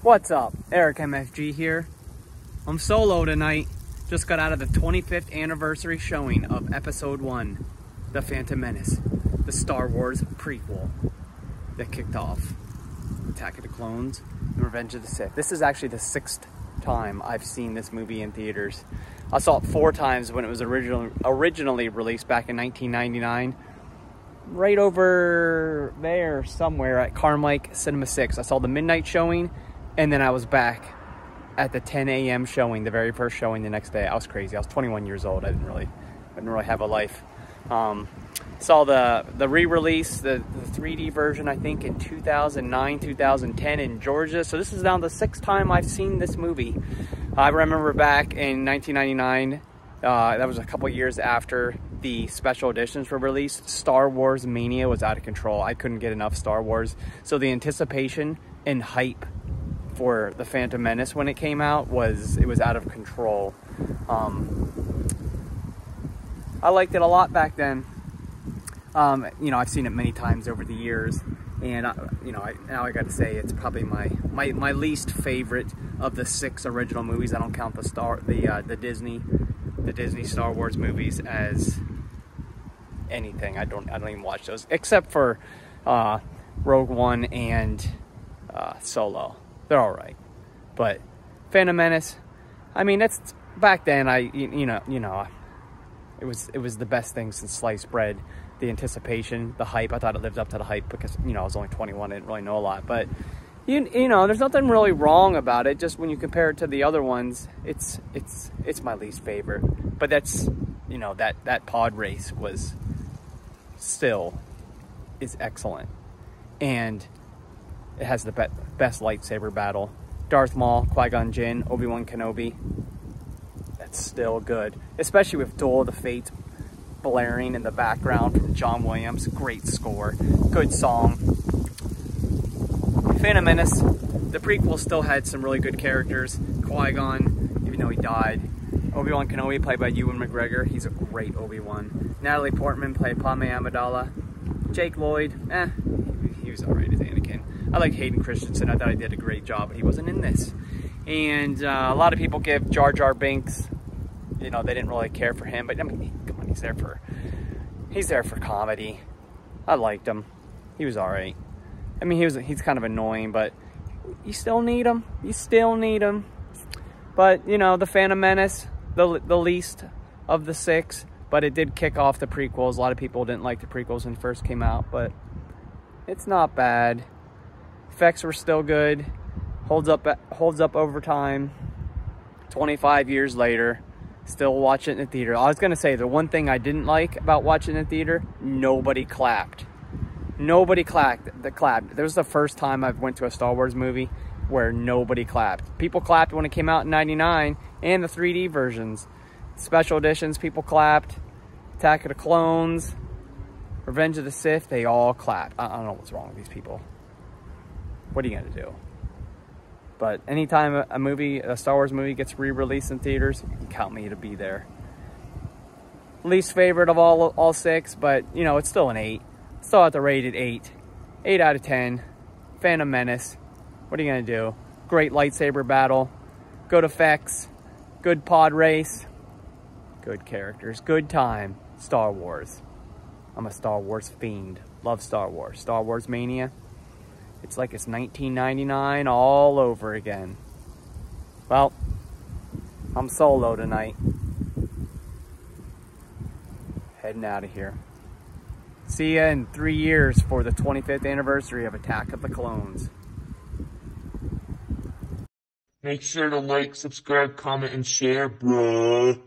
What's up? Eric MFG here. I'm solo tonight. Just got out of the 25th anniversary showing of Episode 1, The Phantom Menace, the Star Wars prequel that kicked off Attack of the Clones and Revenge of the Sith. This is actually the 6th time I've seen this movie in theaters. I saw it 4 times when it was originally released back in 1999. Right over there somewhere at Carmike Cinema 6. I saw the midnight showing, and then I was back at the 10 a.m. showing, the very first showing the next day. I was crazy. I was 21 years old. I didn't really have a life. Saw the re-release, the 3D version, I think in 2009, 2010 in Georgia. So this is now the 6th time I've seen this movie. I remember back in 1999, that was a couple years after the special editions were released. Star Wars mania was out of control. I couldn't get enough Star Wars. So the anticipation and hype for the Phantom Menace when it came out was out of control. I liked it a lot back then. You know, I've seen it many times over the years, and now I got to say it's probably my least favorite of the 6 original movies. I don't count the Disney Star Wars movies as anything. I don't even watch those except for Rogue One and Solo. They're all right, but Phantom Menace, I mean, that's back then. It was the best thing since sliced bread. The anticipation, the hype. I thought it lived up to the hype because I was only 21. I didn't really know a lot, but you know, there's nothing really wrong about it. Just when you compare it to the other ones, it's my least favorite. But that's, that pod race was still is excellent, and it has the best lightsaber battle. Darth Maul, Qui-Gon Jinn, Obi-Wan Kenobi. That's still good, especially with Duel of the Fates blaring in the background from John Williams. Great score, good song. Phantom Menace, the prequel still had some really good characters. Qui-Gon, even though he died. Obi-Wan Kenobi, played by Ewan McGregor. He's a great Obi-Wan. Natalie Portman played Padme Amidala. Jake Lloyd, he was alright as Anakin. I like Hayden Christensen. I thought he did a great job, but he wasn't in this. And a lot of people give Jar Jar Binks, they didn't really care for him, but I mean, come on, he's there for comedy. I liked him. He was alright. I mean, he's kind of annoying, but you still need him. You still need him. But, the Phantom Menace, the least of the 6, but it did kick off the prequels. A lot of people didn't like the prequels when it first came out, but it's not bad. Effects were still good. Holds up over time. 25 years later, still watch it in the theater. I was gonna say, the one thing I didn't like about watching in the theater, nobody clapped. Nobody clapped. This was the first time I went to a Star Wars movie where nobody clapped. People clapped when it came out in '99 and the 3D versions. Special editions, people clapped. Attack of the Clones, Revenge of the Sith, they all clapped. I don't know what's wrong with these people. What are you gonna do? But anytime a Star Wars movie gets re-released in theaters, you can count me to be there. Least favorite of all 6, but it's still an 8. Still at the rated 8. 8 out of 10. Phantom Menace. What are you gonna do? Great lightsaber battle. Good effects. Good pod race. Good characters. Good time. Star Wars. I'm a Star Wars fiend. Love Star Wars. Star Wars mania. It's like it's 1999 all over again. Well, I'm solo tonight. Heading out of here. See ya in 3 years for the 25th anniversary of Attack of the Clones. Make sure to like, subscribe, comment, and share, bruh.